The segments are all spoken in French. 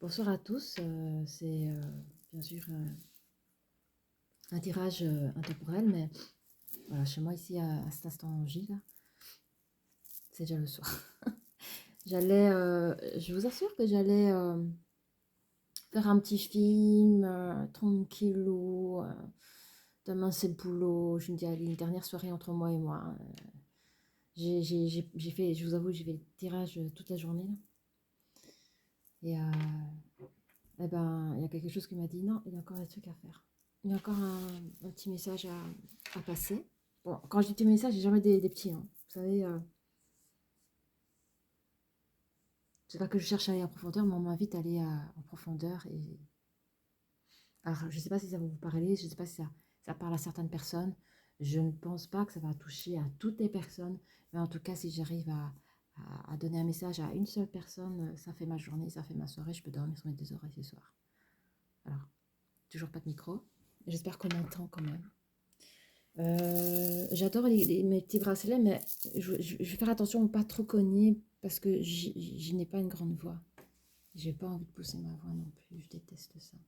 Bonsoir à tous, c'est bien sûr un tirage intemporel, mais voilà, chez moi ici à cet instant J, là, c'est déjà le soir. Je vous assure que j'allais faire un petit film, tranquillou, demain c'est le boulot, je me dis allez, une dernière soirée entre moi et moi. J'ai fait, je vous avoue, j'ai fait le tirage toute la journée, là. Et eh ben, il y a quelque chose qui m'a dit non, il y a encore des trucs à faire. Il y a encore un petit message à passer. Bon, quand je dis petit message, j'ai jamais des petits, hein. Vous savez, c'est pas que je cherche à aller en profondeur, mais on m'invite à aller en profondeur. Alors, je sais pas si ça va vous parler, je sais pas si ça parle à certaines personnes. Je ne pense pas que ça va toucher à toutes les personnes, mais en tout cas, si j'arrive à donner un message à une seule personne, ça fait ma journée, ça fait ma soirée, je peux dormir sur mes deux oreilles ce soir. Alors, toujours pas de micro. J'espère qu'on m'entend quand même. J'adore mes petits bracelets, mais je vais faire attention à ne pas trop cogner parce que je n'ai pas une grande voix. J'ai pas envie de pousser ma voix non plus, je déteste ça.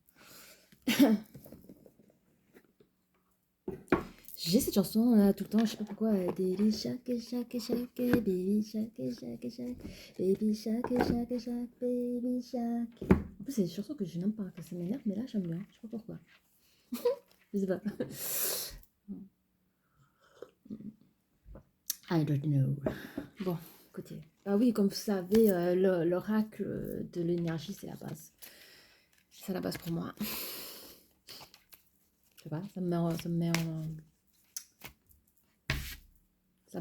J'ai cette chanson là tout le temps, je sais pas pourquoi. Baby shark, shark, shark, baby shark, shark, shark, baby shark, shark, shark, baby shark. En plus, c'est des chansons que je n'aime pas, que ça m'énerve, mais là j'aime bien, je sais pas pourquoi. Je sais pas. I don't know. Bon, écoutez. Ah oui, comme vous savez, l'oracle de l'énergie, c'est la base. C'est la base pour moi. Je sais pas, ça me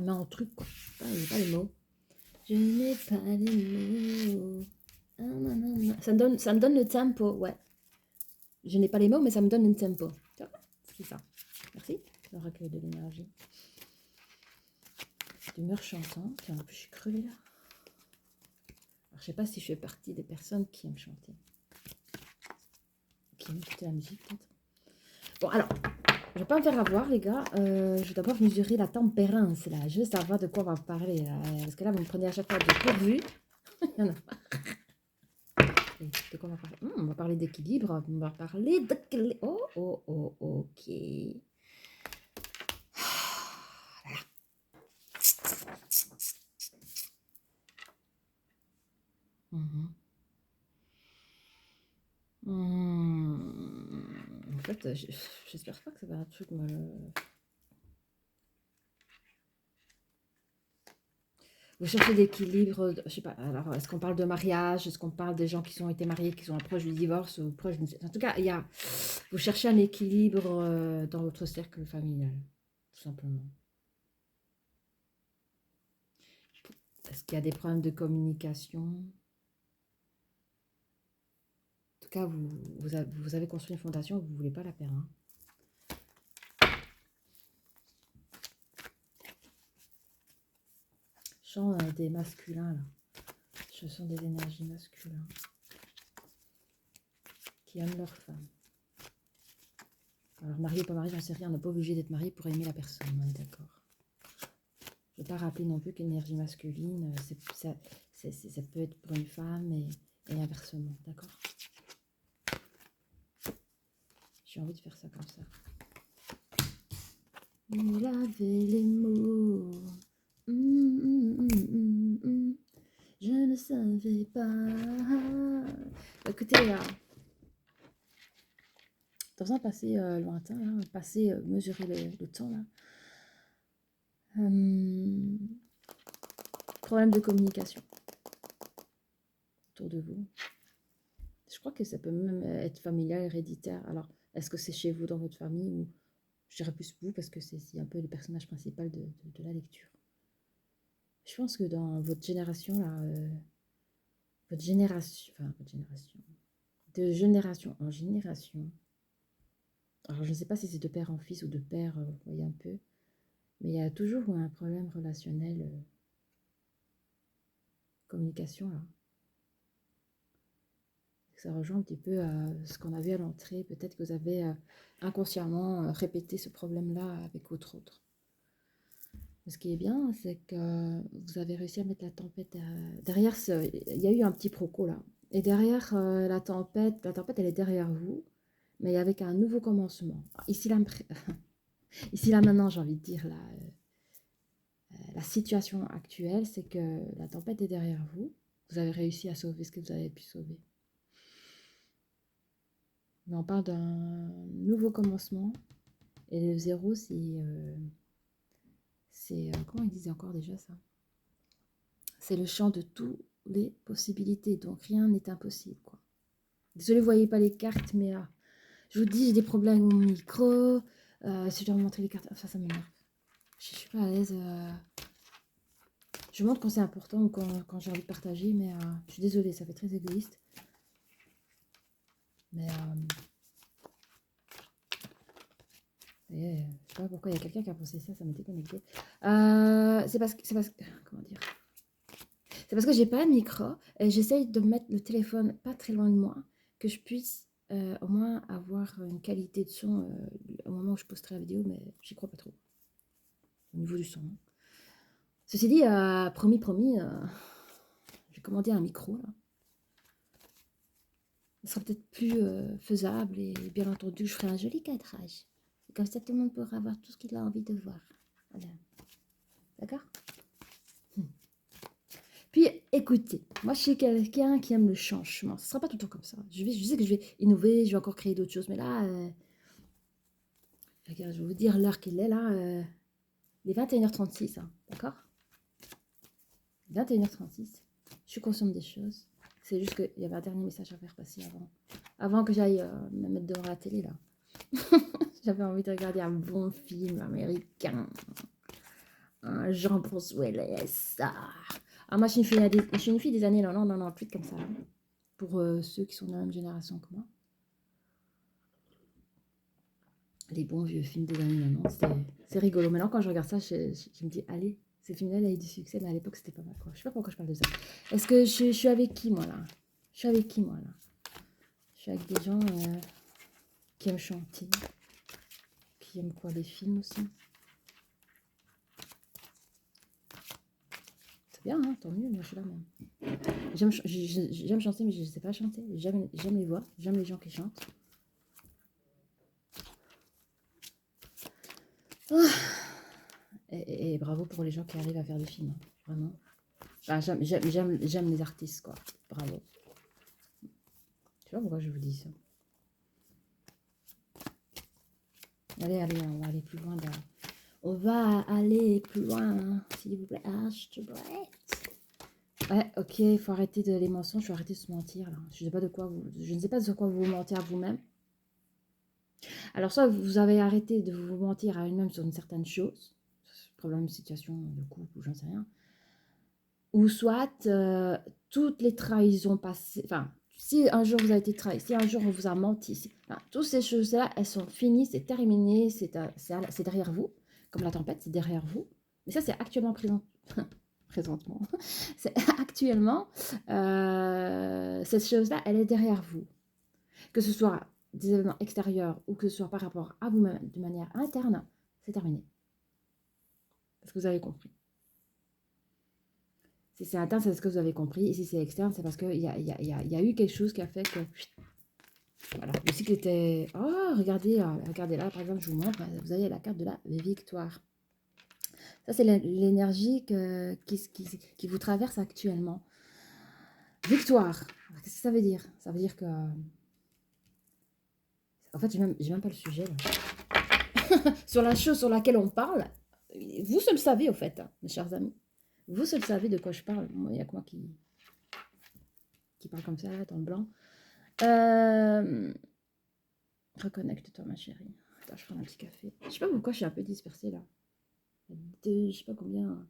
met en truc, quoi. J'ai pas les mots. Je n'ai pas les mots. Ah, non, non, non. Ça me donne le tempo, ouais. Je n'ai pas les mots, mais ça me donne le tempo. C'est ça. Merci, l'oracle de l'énergie. D'humeur chantante. En plus, je suis crevée là. Alors, je sais pas si je fais partie des personnes qui aiment chanter. Qui aiment écouter la musique, peut-être. Bon, alors, je vais pas me faire avoir, les gars. Je vais d'abord mesurer la tempérance, là. Je veux savoir de quoi on va parler, là. Parce que là, vous me prenez à chaque fois de pourvu. Il y en a pas. De quoi on va parler? On va parler d'équilibre. On va parler d'équilibre. Oh, oh, oh, ok. Voilà. En fait, j'espère pas que ça va un truc mal. Vous cherchez l'équilibre, je sais pas, alors est-ce qu'on parle de mariage, est-ce qu'on parle des gens qui ont été mariés, qui sont proches du divorce ou proches En tout cas, vous cherchez un équilibre dans votre cercle familial, tout simplement. Est-ce qu'il y a des problèmes de communication? En tout cas, vous avez construit une fondation, vous ne voulez pas la perdre, hein. Je sens des masculins, là. Je sens des énergies masculines qui aiment leur femme. Alors, marié ou pas marié, j'en sais rien. On n'est pas obligé d'être marié pour aimer la personne, on est d'accord. Je ne vais pas rappeler non plus qu'une énergie masculine, ça peut être pour une femme et inversement, d'accord? J'ai envie de faire ça comme ça. Vous lavez les mots. Je ne savais pas. Écoutez, dans un passé lointain, là, un passé mesurer le temps, là. Problème de communication autour de vous. Je crois que ça peut même être familial, héréditaire. Alors, est-ce que c'est chez vous, dans votre famille, ou je dirais plus vous, parce que c'est un peu le personnage principal de la lecture. Je pense que dans votre génération, là, de génération en génération, alors je ne sais pas si c'est de père en fils ou de père, vous voyez un peu, mais il y a toujours un problème relationnel, communication, là. Ça rejoint un petit peu à ce qu'on a vu à l'entrée. Peut-être que vous avez inconsciemment répété ce problème-là avec votre autre. Mais ce qui est bien, c'est que vous avez réussi à mettre la tempête derrière. Il y a eu un petit proco là. Et derrière la tempête, elle est derrière vous, mais avec un nouveau commencement. Ici, là, ici, là maintenant, j'ai envie de dire, la situation actuelle, c'est que la tempête est derrière vous. Vous avez réussi à sauver ce que vous avez pu sauver. Mais on parle d'un nouveau commencement. Et le zéro, comment ils disaient encore déjà ça? C'est le champ de toutes les possibilités. Donc rien n'est impossible, quoi. Désolée, vous voyez pas les cartes, mais je vous dis, j'ai des problèmes avec mon micro. Si je dois vous montrer les cartes, ça m'énerve. Je suis pas à l'aise. Je montre quand c'est important ou quand j'ai envie de partager, mais je suis désolée, ça fait très égoïste. Mais je sais pas pourquoi il y a quelqu'un qui a pensé ça, ça m'était connecté. C'est parce que, comment dire? C'est parce que j'ai pas de micro et j'essaye de mettre le téléphone pas très loin de moi, que je puisse au moins avoir une qualité de son au moment où je posterai la vidéo, mais j'y crois pas trop au niveau du son. Ceci dit, promis, j'ai commandé un micro là. Ce sera peut-être plus faisable et bien entendu, je ferai un joli cadrage. Comme ça, tout le monde pourra voir tout ce qu'il a envie de voir. Voilà. D'accord? Puis, écoutez, moi, je suis quelqu'un qui aime le changement. Ce ne sera pas tout le temps comme ça. Je sais que je vais innover, je vais encore créer d'autres choses. Mais là, regarde, je vais vous dire l'heure qu'il est là. Il est 21h36, hein, d'accord? 21h36. Je suis consciente des choses. C'est juste qu'il y avait un dernier message à faire passer avant que j'aille me mettre devant la télé, là. J'avais envie de regarder un bon film américain. Un Jean-Bruce Willis. Moi, je suis une fille des années 90, non, plus de comme ça. Hein. Pour ceux qui sont de la même génération que moi. Les bons vieux films des années 90, c'est rigolo. Maintenant, quand je regarde ça, je me dis, allez, ces films-là, il a eu du succès, mais à l'époque, c'était pas mal. Quoi. Je sais pas pourquoi je parle de ça. Est-ce que je suis avec qui, moi, là? Je suis avec qui, moi, là? Je suis avec des gens qui aiment chanter, qui aiment quoi, les films aussi. C'est bien, hein, tant mieux, moi, je suis là même. J'aime chanter, mais je ne sais pas chanter. J'aime les voix, j'aime les gens qui chantent. Oh. Et bravo pour les gens qui arrivent à faire des films, hein, vraiment. Enfin, j'aime les artistes, quoi. Bravo. Tu vois pourquoi je vous dis ça? Allez, on va aller plus loin. Là. On va aller plus loin, s'il vous plaît. Ouais, ok, il faut arrêter les mensonges, il faut arrêter de se mentir. Là. Je ne sais pas sur quoi vous mentez à vous-même. Alors, soit vous avez arrêté de vous mentir à une-même sur une certaine chose, problème, situation de couple ou j'en sais rien, ou soit toutes les trahisons passées, enfin, si un jour vous avez été trahi, si un jour on vous a menti, toutes ces choses-là, elles sont finies, c'est terminé, c'est derrière vous, comme la tempête, c'est derrière vous. Mais ça, c'est actuellement présentement. C'est actuellement, cette chose-là, elle est derrière vous. Que ce soit des événements extérieurs ou que ce soit par rapport à vous-même de manière interne, c'est terminé. Parce que vous avez compris. Si c'est interne, c'est parce que vous avez compris. Et si c'est externe, c'est parce qu'il y a eu quelque chose qui a fait que... Voilà, le cycle était... Oh, regardez là, par exemple, je vous montre, vous avez la carte de la victoire. Ça, c'est l'énergie qui vous traverse actuellement. Victoire. Qu'est-ce que ça veut dire? Ça veut dire que... En fait, j'ai même pas le sujet, là. Sur la chose sur laquelle on parle, vous seul savez, au fait, hein, mes chers amis. Vous seul savez de quoi je parle. Il n'y a que moi qui parle comme ça, là, dans le blanc. Reconnecte-toi, ma chérie. Attends, je prends un petit café. Je sais pas pourquoi je suis un peu dispersée, là. Je sais pas combien...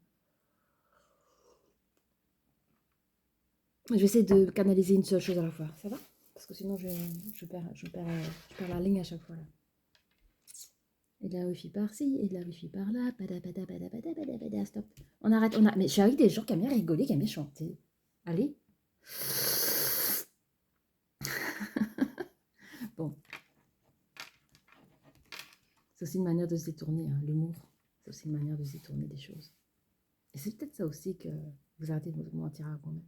Je vais essayer de canaliser une seule chose à la fois. Ça va? Parce que sinon, je perds la ligne à chaque fois, là. Et de la wifi par-ci, et de la wifi par-là. Stop. On arrête, Mais je suis avec des gens qui aiment bien rigoler, qui aiment bien chanter. Allez. Bon. C'est aussi une manière de se détourner, hein, l'humour. C'est aussi une manière de se détourner des choses. Et c'est peut-être ça aussi que vous arrêtez de vous mentir à vous-même.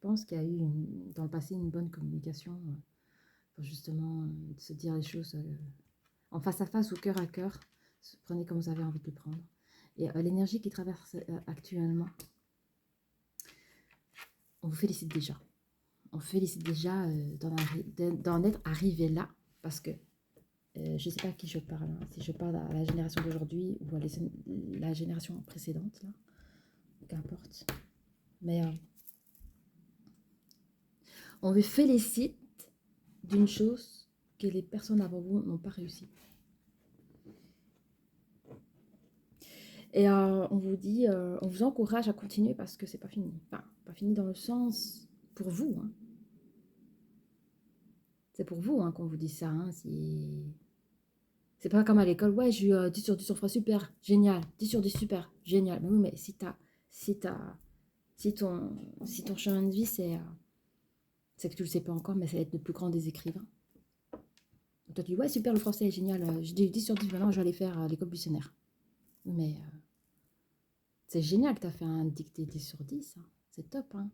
pense qu'il y a eu dans le passé une bonne communication pour justement se dire les choses en face à face ou cœur à cœur. Prenez comme vous avez envie de le prendre. Et l'énergie qui traverse actuellement, on vous félicite déjà. On vous félicite déjà d'en être arrivé là, parce que je ne sais pas à qui je parle, hein, si je parle à la génération d'aujourd'hui ou à la génération précédente, là, qu'importe. Mais on vous félicite d'une chose que les personnes avant vous n'ont pas réussi. Et on vous dit, on vous encourage à continuer parce que c'est pas fini. Enfin, pas fini dans le sens pour vous. Hein. C'est pour vous hein, qu'on vous dit ça. Hein, c'est pas comme à l'école. Ouais, j'ai eu 10 sur 10 sur 3, super, génial. 10 sur 10, super, génial. Mais oui, mais si ton chemin de vie, c'est que tu le sais pas encore, mais ça va être le plus grand des écrivains. Toi, tu dis, ouais, super, le français est génial. J'ai eu 10 sur 10, maintenant, je vais aller faire l'école buissonnaire. Mais c'est génial que tu as fait un dicté 10 sur 10. Hein. C'est top. Hein.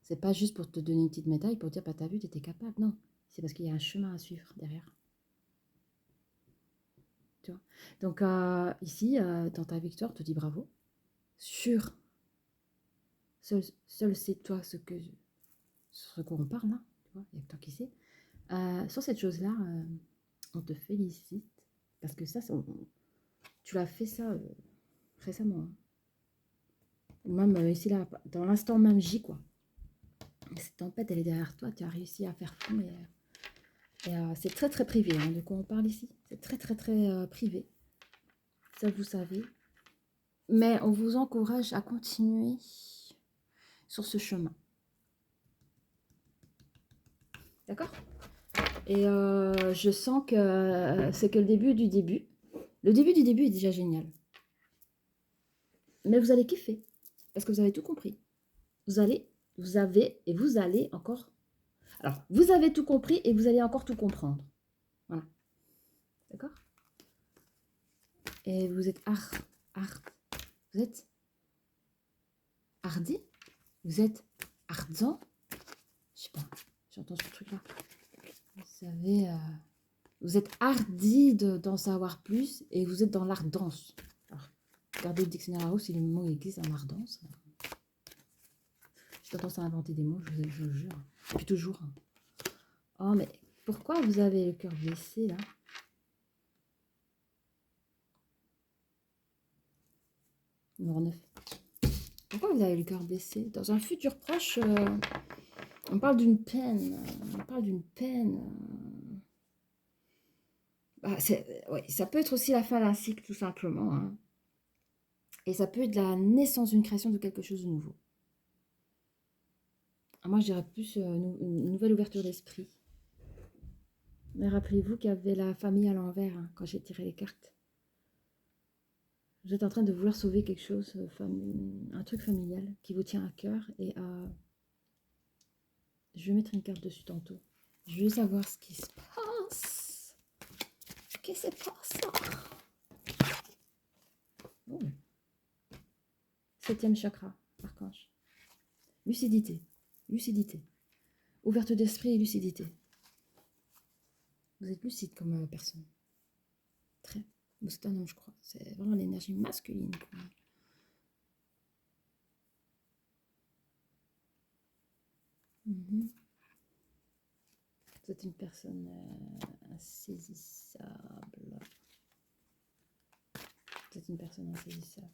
C'est pas juste pour te donner une petite médaille, pour dire, bah, t'as vu, tu étais capable. Non, c'est parce qu'il y a un chemin à suivre derrière. Tu vois. Donc, ici, dans ta victoire, te dis bravo. Sur seul c'est toi sur ce qu'on parle, là. Tu vois, il n'y a que toi qui sais. Sur cette chose-là, on te félicite. Parce que ça, tu l'as fait ça récemment. Hein. Même ici, là, dans l'instant même J, quoi. Cette tempête, elle est derrière toi, tu as réussi à faire fond. Et c'est très, très privé, hein, de quoi on parle ici. C'est très, très, très privé. Ça, vous savez. Mais on vous encourage à continuer sur ce chemin. D'accord ? Et je sens que c'est que le début du début. Le début du début est déjà génial. Mais vous allez kiffer. Parce que vous avez tout compris. Vous allez encore... Alors, vous avez tout compris et vous allez encore tout comprendre. Voilà. D'accord ? Et vous êtes vous êtes hardi, vous êtes ardent. Je sais pas, j'entends ce truc-là. Vous savez, vous êtes hardi d'en savoir plus et vous êtes dans l'ardence. Alors, regardez le dictionnaire Larousse, si le mot existe en ardence. J'ai tendance à inventer des mots, je vous jure. Depuis toujours. Oh, mais pourquoi vous avez le cœur blessé, là ? Numéro 9. Pourquoi vous avez le cœur blessé ? Dans un futur proche, on parle d'une peine. On parle d'une peine. Bah, ouais, ça peut être aussi la fin d'un cycle, tout simplement. Hein. Et ça peut être la naissance d'une création de quelque chose de nouveau. Moi, je dirais plus une nouvelle ouverture d'esprit. Mais rappelez-vous qu'il y avait la famille à l'envers hein, quand j'ai tiré les cartes. Vous êtes en train de vouloir sauver quelque chose, un truc familial qui vous tient à cœur. Et je vais mettre une carte dessus tantôt. Je veux savoir ce qui se passe. Qu'est-ce qui se passe? Oh. 7e chakra, archange. Lucidité. Lucidité. Ouverture d'esprit et lucidité. Vous êtes lucide comme personne. Très. C'est un homme, je crois. C'est vraiment l'énergie masculine. Quoi. Vous êtes une personne insaisissable. Vous êtes une personne insaisissable.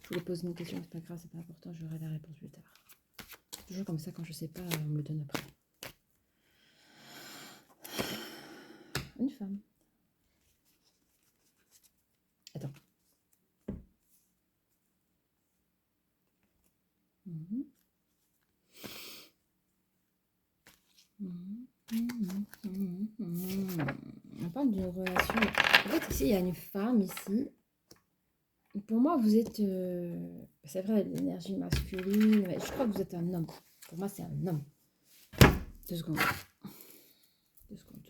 Je voulais poser une question, c'est pas grave, c'est pas important, j'aurai la réponse plus tard. Toujours comme ça, quand je sais pas, on me le donne après. Une femme. Attends. On parle d'une relation. En fait, ici, il y a une femme, ici. Pour moi, vous êtes... c'est vrai, l'énergie masculine. Mais je crois que vous êtes un homme. Pour moi, c'est un homme. 2 secondes. 2 secondes.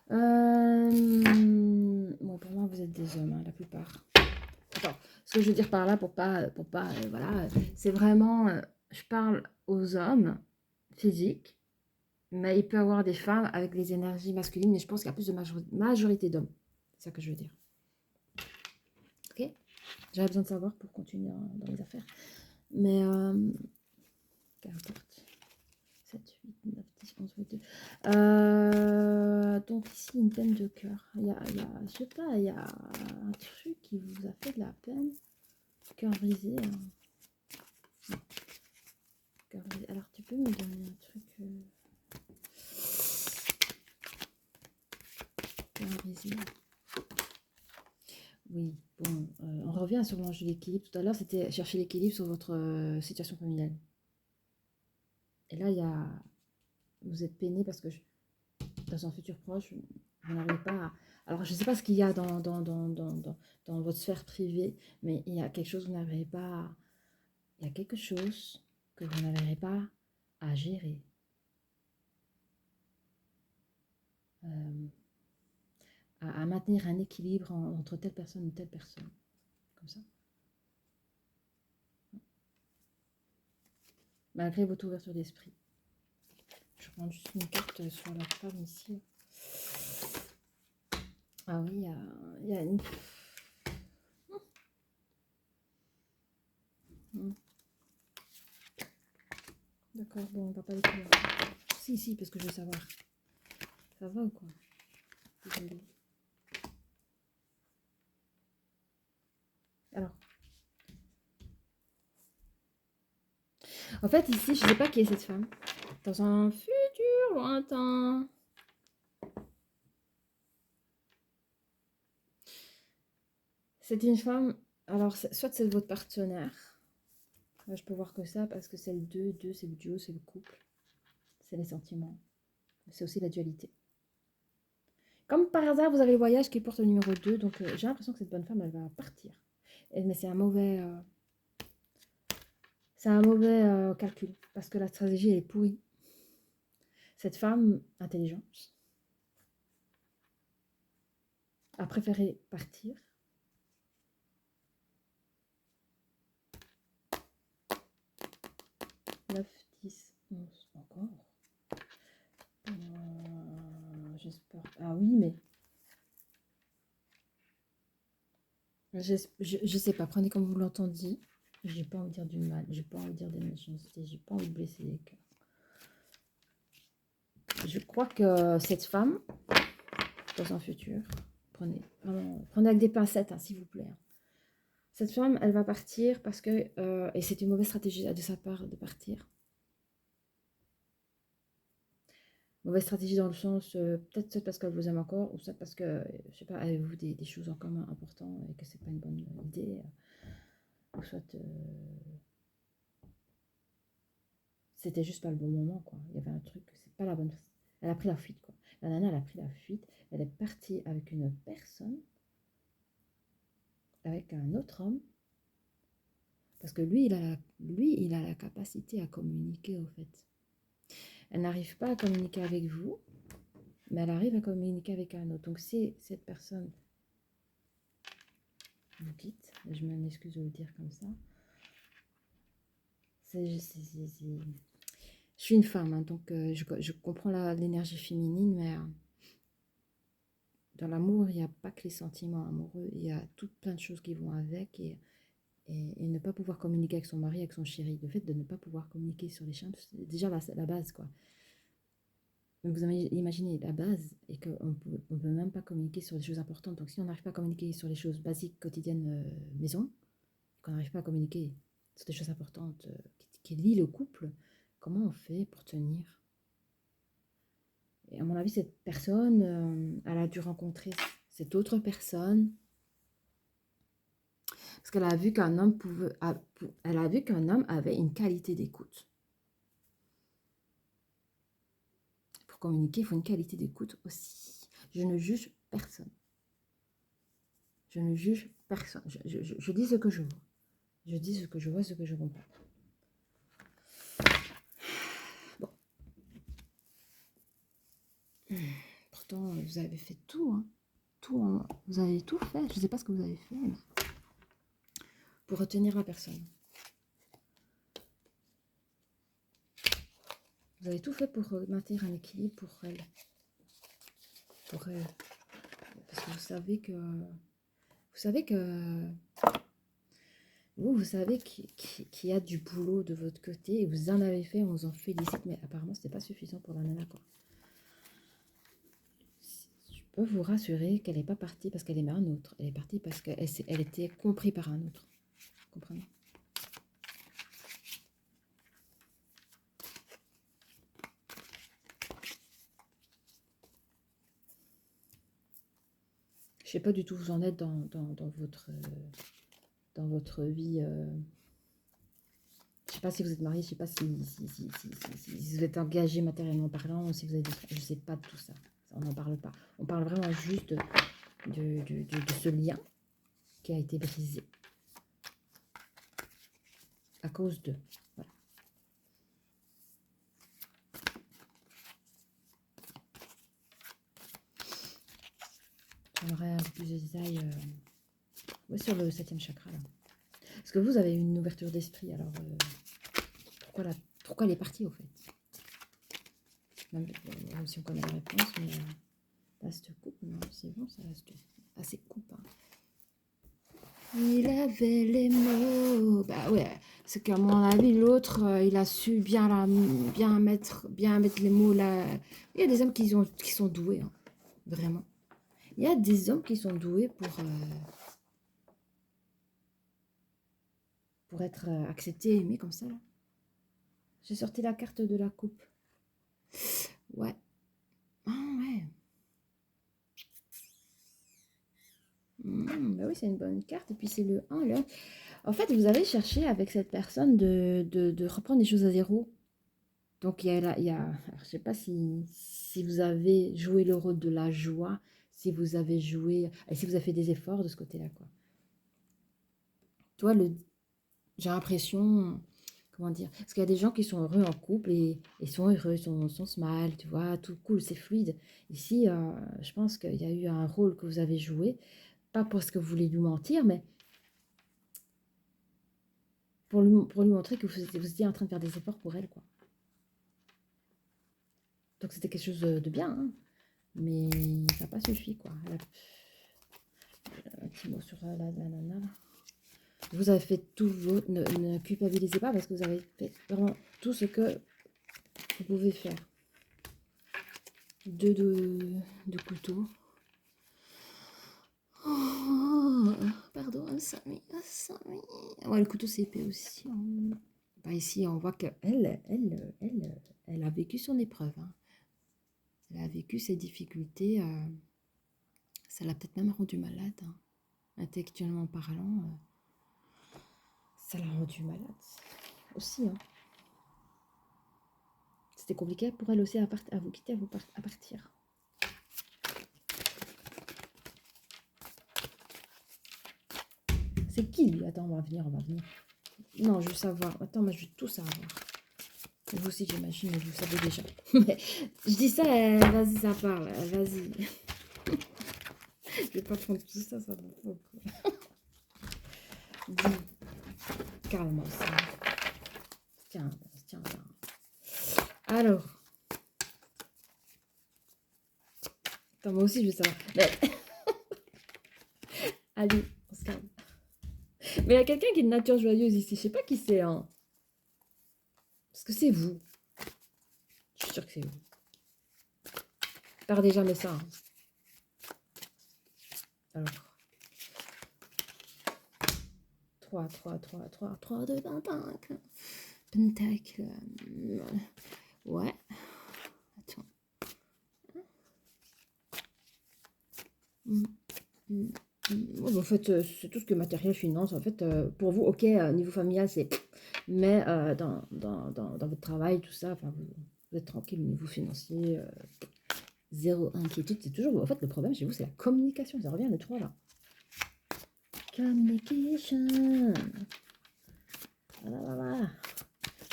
Bon, pour moi, vous êtes des hommes, hein, la plupart. Attends, ce que je veux dire par là, pour pas, voilà, c'est vraiment, je parle aux hommes physiques, mais il peut y avoir des femmes avec les énergies masculines, mais je pense qu'il y a plus de majorité d'hommes. C'est ça que je veux dire. Ok? J'avais besoin de savoir pour continuer dans les affaires. Mais, qu'importe. 7, 8, 9, 10, 11, 22. Donc ici, une peine de cœur. Je sais pas, il y a un truc qui vous a fait de la peine. Cœur brisé. Cœur brisé. Alors, tu peux me donner un truc... cœur brisé. Oui, bon, on revient sur l'ange de l'équilibre. Tout à l'heure, c'était chercher l'équilibre sur votre situation familiale. Et là, vous êtes peiné parce que dans un futur proche, vous n'arrivez pas à... Alors, je ne sais pas ce qu'il y a dans votre sphère privée, mais il y a quelque chose que vous n'arrivez pas... Il y a quelque chose que vous n'arriverez pas à gérer. À maintenir un équilibre entre telle personne et telle personne. Comme ça. Malgré votre ouverture d'esprit. Je prends juste une carte sur la femme ici. Ah oui, il y a une... D'accord, bon, on va pas les couleurs. Si, parce que je veux savoir. Ça va ou quoi? Désolée. Alors. En fait, ici, je ne sais pas qui est cette femme. Dans un futur lointain. C'est une femme... Alors, soit c'est votre partenaire. Là, je peux voir que ça, parce que c'est le 2. 2, c'est le duo, c'est le couple. C'est les sentiments. C'est aussi la dualité. Comme par hasard, vous avez le voyage qui porte le numéro 2. Donc, j'ai l'impression que cette bonne femme, elle va partir. Mais c'est un mauvais... calcul. Parce que la stratégie, elle est pourrie. Cette femme intelligente a préféré partir. « 9, 10, 11, encore. J'espère... Ah oui, mais... Je sais pas, prenez comme vous l'entendez. J'ai pas envie de dire du mal, j'ai pas envie de dire des méchancetés, j'ai pas envie de blesser les cœurs. Je crois que cette femme, dans un futur, prenez avec des pincettes, hein, s'il vous plaît. Cette femme, elle va partir parce que, et c'est une mauvaise stratégie de sa part de partir. Mauvaise stratégie dans le sens, peut-être parce qu'elle vous aime encore, ou ça parce que, je sais pas, avez-vous des choses en commun importantes et que c'est pas une bonne idée. Ou soit, c'était juste pas le bon moment, quoi. Il y avait un truc, c'est pas la bonne... Elle a pris la fuite, quoi. La nana, elle a pris la fuite, elle est partie avec une personne, avec un autre homme, parce que lui, il a la capacité à communiquer, au fait. Elle n'arrive pas à communiquer avec vous, mais elle arrive à communiquer avec un autre. Donc, si cette personne vous quitte, je m'excuse de le dire comme ça, je suis une femme, hein, donc je comprends l'énergie féminine, mais dans l'amour, il n'y a pas que les sentiments amoureux, il y a tout plein de choses qui vont avec, et ne pas pouvoir communiquer avec son mari, avec son chéri, le fait de ne pas pouvoir communiquer sur les chemins, c'est déjà la base, quoi. Donc vous imaginez la base, et qu'on ne peut même pas communiquer sur des choses importantes. Donc si on n'arrive pas à communiquer sur les choses basiques, quotidiennes, maison, qu'on n'arrive pas à communiquer sur des choses importantes qui lient le couple, comment on fait pour tenir? Et à mon avis, cette personne, elle a dû rencontrer cette autre personne parce qu'elle a vu qu'un homme elle a vu qu'un homme avait une qualité d'écoute. Pour communiquer, il faut une qualité d'écoute aussi. Je ne juge personne. Je ne juge personne. Je dis ce que je vois. Je dis ce que je vois, ce que je comprends. Bon. pourtant, vous avez fait tout. Hein. Vous avez tout fait. Je ne sais pas ce que vous avez fait. Mais... pour retenir la personne. Vous avez tout fait pour maintenir un équilibre pour elle. Pour elle. Parce que vous savez que... Vous savez qu'il y a du boulot de votre côté et vous en avez fait, on vous en félicite, mais apparemment, c'était pas suffisant pour la nana, quoi. Je peux vous rassurer qu'elle n'est pas partie parce qu'elle aimait un autre. Elle est partie parce qu'elle était comprise par un autre. Vous comprenez? Je sais pas du tout où vous en êtes dans votre vie. Je sais pas si vous êtes marié, je sais pas si vous êtes engagé matériellement parlant, si vous avez je sais pas de tout ça. On n'en parle pas. On parle vraiment juste de ce lien qui a été brisé à cause de. Voilà. J'aimerais un peu plus de détails sur le 7e chakra là. Parce que vous avez une ouverture d'esprit, alors pourquoi elle est partie au fait? Même si on connaît la réponse, mais là, cette coupe, non, c'est bon, ça reste assez coupe. Hein. Il avait les mots. Bah ouais, c'est qu'à mon avis, l'autre, il a su bien mettre les mots là. Il y a des hommes qui sont doués, hein, vraiment. Il y a des hommes qui sont doués pour être acceptés, aimés comme ça. J'ai sorti la carte de la coupe. Ouais. Ah ouais. Bah oui, c'est une bonne carte. Et puis c'est le 1 là. En fait, vous avez cherché avec cette personne de reprendre les choses à zéro. Donc, alors, je sais pas si vous avez joué le rôle de la joie, si vous avez joué, et si vous avez fait des efforts de ce côté-là, quoi. Toi, j'ai l'impression, comment dire, parce qu'il y a des gens qui sont heureux en couple et sont heureux, sont smile, tu vois, tout cool, c'est fluide. Ici, je pense qu'il y a eu un rôle que vous avez joué, pas parce que vous voulez lui mentir, mais pour lui montrer que vous étiez en train de faire des efforts pour elle, quoi. Donc c'était quelque chose de bien, hein, mais ça n'a pas suffi, quoi. Un petit mot sur la nana. Vous avez fait tout ne culpabilisez pas parce que vous avez fait vraiment tout ce que vous pouvez faire. Deux de couteaux. Oh, pardon, Samy. Ouais, le couteau c'est épais aussi. Hein. Bah, ici, on voit qu'elle a vécu son épreuve. Hein. Elle a vécu ses difficultés. Ça l'a peut-être même rendu malade. Hein. Intellectuellement parlant, ça l'a rendu malade aussi. Hein. C'était compliqué pour elle aussi à vous quitter, à partir. C'est qui lui? Attends, on va venir. Non, je veux savoir. Attends, moi je veux tout savoir. Vous aussi, j'imagine, vous savez déjà. Je dis ça, vas-y, ça parle. Vas-y. Je vais pas prendre tout ça, ça va pas. Dis, calme ça. Tiens. Alors. Attends, moi aussi, je veux savoir. Mais... Allez, on se calme. Mais il y a quelqu'un qui est de nature joyeuse ici. Je sais pas qui c'est, hein. Parce que c'est vous. Je suis sûre que c'est vous. Perdez jamais ça. Hein. Alors. 3 de pentacle. Pentacle. Ouais. Attends. En fait, c'est tout ce que matériel, finance. En fait, pour vous, ok, niveau familial, c'est... Mais dans votre travail, tout ça, enfin, vous êtes tranquille au niveau financier. Zéro inquiétude. C'est toujours... En fait, le problème chez vous, c'est la communication. Ça revient le 3, là. Communication. Voilà.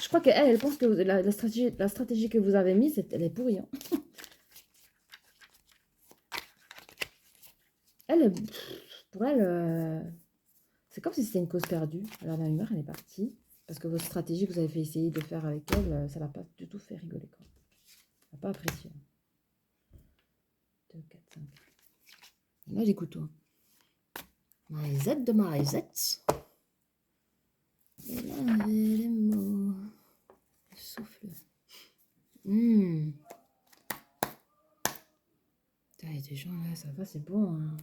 Je crois qu'elle pense que la stratégie que vous avez mise, elle est pourrie. Hein. Elle, pour elle, c'est comme si c'était une cause perdue. Alors, la humeur, elle est partie. Parce que votre stratégie que vous avez fait essayer de faire avec elle, ça l'a pas du tout fait rigoler, quoi. Elle n'a pas apprécié. 2, 4, 5. Là, les couteaux. Marisette de Marisette. Et là, on avait les mots. Le souffle. Il y a des gens là, ça va, c'est bon. Hein.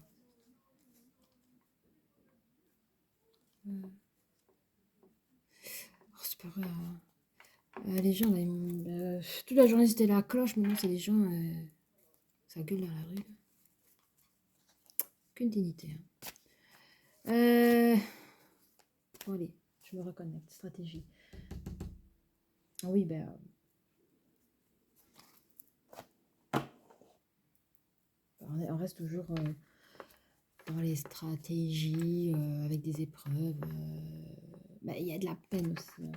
Oh, c'est pas vrai. Hein. Les gens là, toute la journée c'était la cloche, maintenant c'est les gens. Ça gueule dans la rue. Aucune dignité. Hein. Bon, allez, je me reconnecte. Stratégie. Ah oui, ben. On reste toujours dans les stratégies, avec des épreuves. Ben, il y a de la peine aussi. Hein.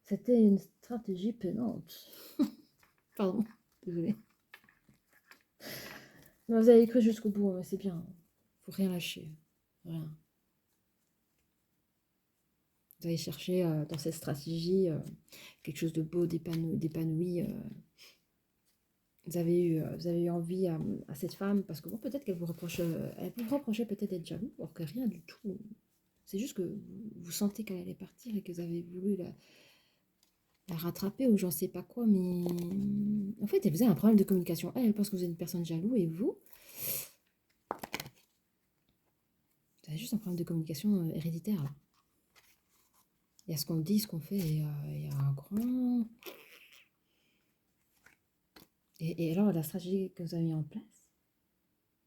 C'était une stratégie peinante. Pardon, désolée. Non, vous avez cru jusqu'au bout, mais c'est bien. Faut rien lâcher. Rien. Vous allez chercher dans cette stratégie quelque chose de beau, d'épanoui. Vous avez eu envie à cette femme, parce que bon, peut-être qu'elle vous reprochait peut-être d'être jaloux, alors que rien du tout. C'est juste que vous sentez qu'elle allait partir et que vous avez voulu la rattraper ou j'en sais pas quoi, mais en fait, elle faisait un problème de communication. Elle pense que vous êtes une personne jalouse et vous avez juste un problème de communication héréditaire. Là. Il y a ce qu'on dit, ce qu'on fait, et il y a un grand... Et alors, la stratégie que vous avez mis en place,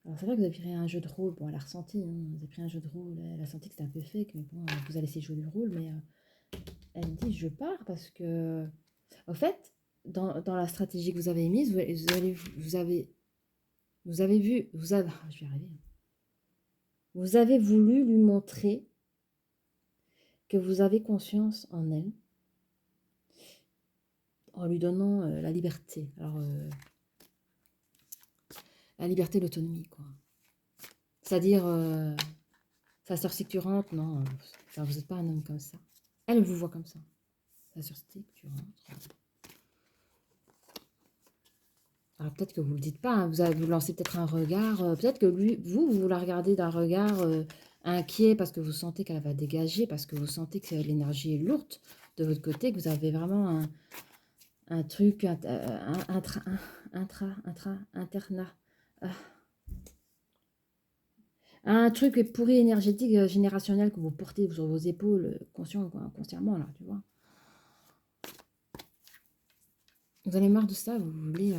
alors c'est vrai que vous avez pris un jeu de rôle, bon, elle a ressenti, hein, vous avez pris un jeu de rôle, elle a senti que c'était un peu fake, mais bon, elle vous a laissé jouer le rôle, mais elle dit je pars parce que, en fait, dans la stratégie que vous avez mise, je vais y arriver. Vous avez voulu lui montrer que vous avez confiance en elle, en lui donnant la liberté. Alors, la liberté, l'autonomie, quoi. C'est-à-dire, sa sœur sécurante, non, vous n'êtes pas un homme comme ça. Elle vous voit comme ça. Sa sœur sécurante. Alors peut-être que vous ne le dites pas, hein, vous lancez peut-être un regard, peut-être que vous la regardez d'un regard inquiet parce que vous sentez qu'elle va dégager, parce que vous sentez que l'énergie est lourde de votre côté, que vous avez vraiment un truc, internat, un truc pourri énergétique générationnel que vous portez sur vos épaules, conscient ou inconsciemment, là, tu vois. Vous en avez marre de ça, vous voulez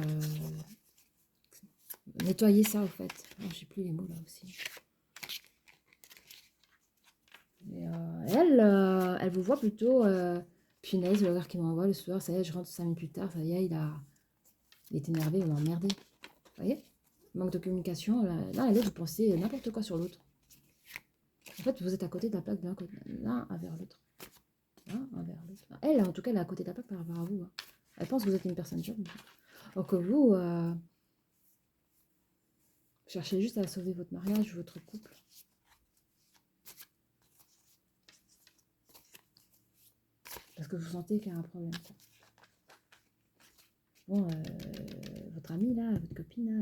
nettoyer ça, au fait. Oh, je sais plus les mots, là, aussi. Et, elle vous voit plutôt, punaise, le regard qu'il m'envoie le soir, ça y est, je rentre 5 minutes plus tard, ça y est, il est énervé, il m'a emmerdé. Vous voyez? Manque de communication, là, elle est, vous pensez n'importe quoi sur l'autre. En fait, vous êtes à côté de la plaque l'un envers l'autre. L'un envers l'autre. Elle, en tout cas, elle est à côté de la plaque par rapport à vous. Hein. Elle pense que vous êtes une personne jeune. Or que vous, cherchez juste à sauver votre mariage, votre couple. Parce que vous sentez qu'il y a un problème. Quoi. Bon, votre amie là, votre copine là,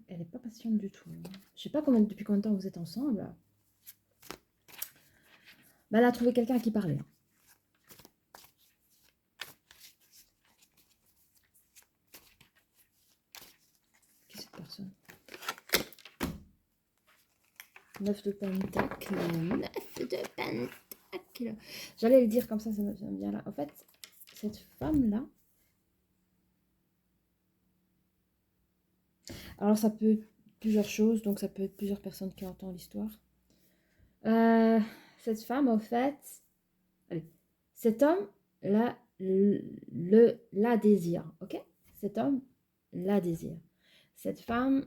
elle est pas patiente du tout. Hein. Je sais pas depuis combien de temps vous êtes ensemble. Bah, elle a trouvé quelqu'un à qui parler. Hein. Qui est cette personne? 9 de pentacle. 9 de pentacle. J'allais le dire comme ça me vient là. En fait, cette femme là. Alors ça peut être plusieurs choses, donc ça peut être plusieurs personnes qui entendent l'histoire. Cette femme, en fait, allez, cet homme la désire, ok? Cet homme la désire. Cette femme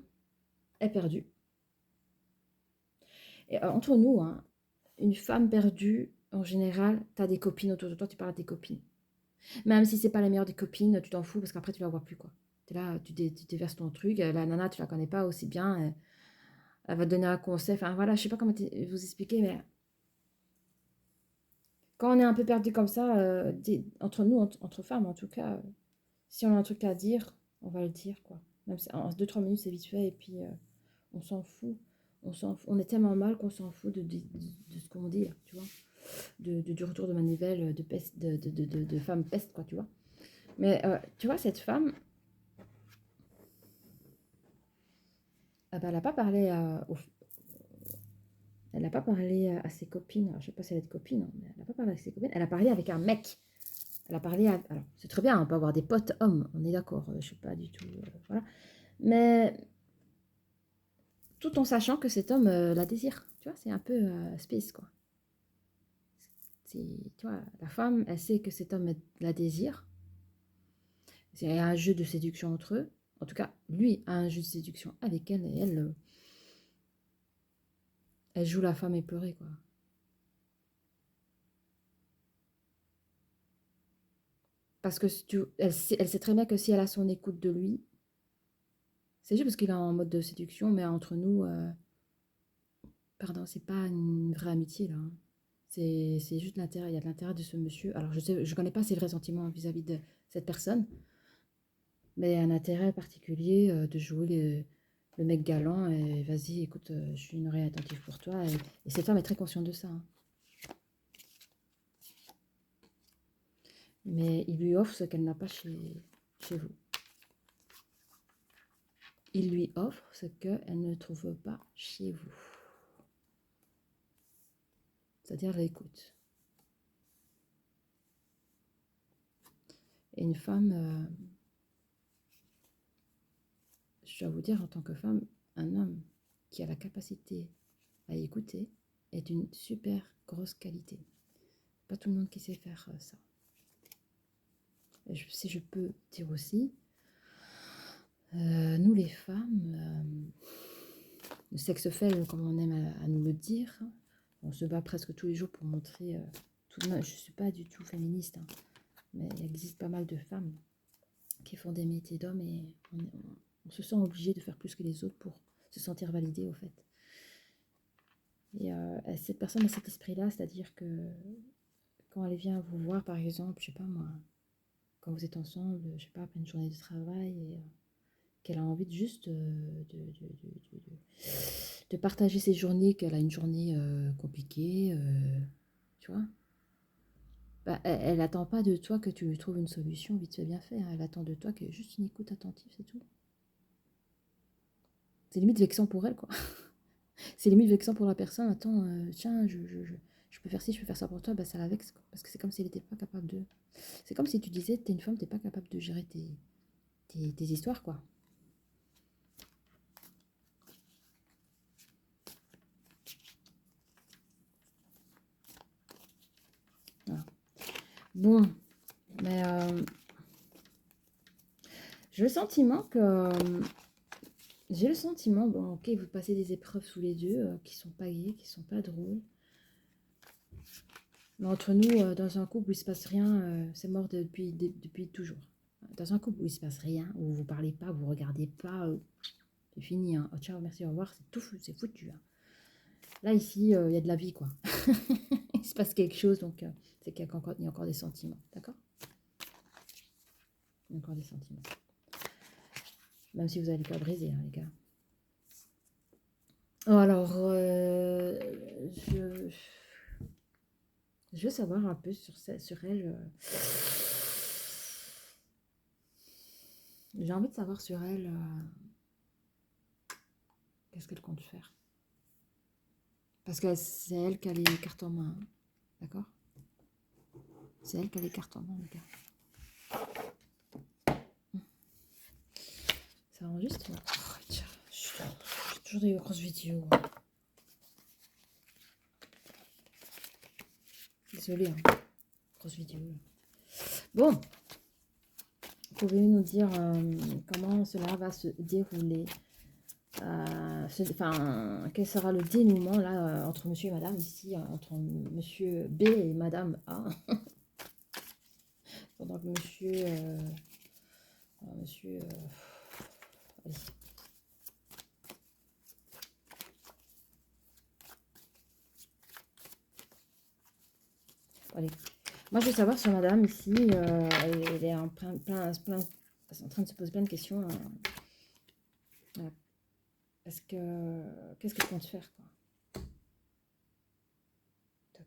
est perdue. Et entre nous, hein, une femme perdue, en général, tu as des copines autour de toi, tu parles à tes copines. Même si c'est pas la meilleure des copines, tu t'en fous parce qu'après tu la vois plus, quoi. Tu es là, tu déverses ton truc, la nana, tu la connais pas aussi bien. Elle va te donner un conseil. Enfin, voilà, je sais pas comment vous expliquer, mais quand on est un peu perdu comme ça, entre nous, entre femmes en tout cas, si on a un truc à dire, on va le dire, quoi. Même si en 2-3 minutes, c'est vite fait, et puis on s'en fout. On est tellement mal qu'on s'en fout de ce qu'on dit, là, tu vois. Du retour de manivelle, de peste, de femme peste, quoi, tu vois. Mais tu vois, cette femme, ah bah, elle n'a pas parlé elle n'a pas parlé à ses copines. Alors, je sais pas si elle est copine, hein, mais elle n'a pas parlé avec ses copines. Elle a parlé avec un mec. Elle a parlé à... Alors, c'est très bien, on peut avoir des potes hommes, on est d'accord. Je sais pas du tout... voilà. Mais tout en sachant que cet homme la désire. Tu vois, c'est un peu space, quoi. Tu vois, la femme, elle sait que cet homme la désire. C'est un jeu de séduction entre eux. En tout cas, lui a un jeu de séduction avec elle, et elle joue la femme éplorée, quoi. Parce que elle sait très bien que si elle a son écoute de lui, c'est juste parce qu'il est en mode de séduction, mais entre nous, pardon, c'est pas une vraie amitié, là, hein. C'est juste l'intérêt, il y a de l'intérêt de ce monsieur. Alors, je connais pas ses vrais sentiments vis-à-vis de cette personne, mais il y a un intérêt particulier de jouer le mec galant, et vas-y, écoute, je suis une oreille attentive pour toi. Et cette femme est très consciente de ça, hein. Mais il lui offre ce qu'elle n'a pas chez vous. Il lui offre ce qu'elle ne trouve pas chez vous. C'est-à-dire l'écoute. Et une femme, je dois vous dire, en tant que femme, un homme qui a la capacité à écouter est d'une super grosse qualité. Pas tout le monde qui sait faire ça. Et si je peux dire aussi, nous les femmes, le sexe faible, comme on aime à nous le dire, on se bat presque tous les jours pour montrer tout de même. Je ne suis pas du tout féministe, hein, mais il existe pas mal de femmes qui font des métiers d'hommes, et on se sent obligé de faire plus que les autres pour se sentir validé, au fait. Et cette personne a cet esprit-là, c'est-à-dire que quand elle vient vous voir, par exemple, je sais pas moi, quand vous êtes ensemble, je sais pas, après une journée de travail, et qu'elle a envie de juste de partager ses journées, qu'elle a une journée compliquée, tu vois. Bah, elle attend pas de toi que tu lui trouves une solution vite fait bien fait, hein. Elle attend de toi que juste une écoute attentive, c'est tout. C'est limite vexant pour elle, quoi. C'est limite vexant pour la personne. Attends, tiens, je peux faire ci, je peux faire ça pour toi, bah ça la vexe, quoi. Parce que c'est comme si elle n'était pas capable de... C'est comme si tu disais, t'es une femme, t'es pas capable de gérer tes histoires, quoi. Voilà. Bon, mais j'ai le sentiment que... J'ai le sentiment, bon, ok, vous passez des épreuves sous les yeux qui sont pas gaies, qui sont pas drôles. Mais entre nous, dans un couple où il se passe rien, c'est mort depuis toujours. Dans un couple où il se passe rien, où vous parlez pas, vous regardez pas, c'est fini, hein. Oh, ciao, merci, au revoir, c'est tout, c'est foutu, hein. Là, ici, il y a de la vie, quoi. Il se passe quelque chose, donc c'est qu'il y a encore des sentiments, d'accord? Il y a encore des sentiments. Même si vous n'allez pas briser, hein, les gars. Oh, alors, je veux savoir un peu sur elle. J'ai envie de savoir sur elle qu'est-ce qu'elle compte faire. Parce que c'est elle qui a les cartes en main, hein. D'accord? C'est elle qui a les cartes en main, les gars. Ça enregistre? Oh, tiens, j'ai toujours des grosses vidéos. Désolée, hein. Grosse vidéo. Bon, pouvez-vous nous dire comment cela va se dérouler? Enfin, quel sera le dénouement là entre monsieur et madame ici, entre monsieur B et madame A? Pendant que monsieur... allez. Allez. Moi, je veux savoir sur madame ici, elle est en en train de se poser plein de questions. Voilà. Qu'est-ce qu'elle compte faire, quoi.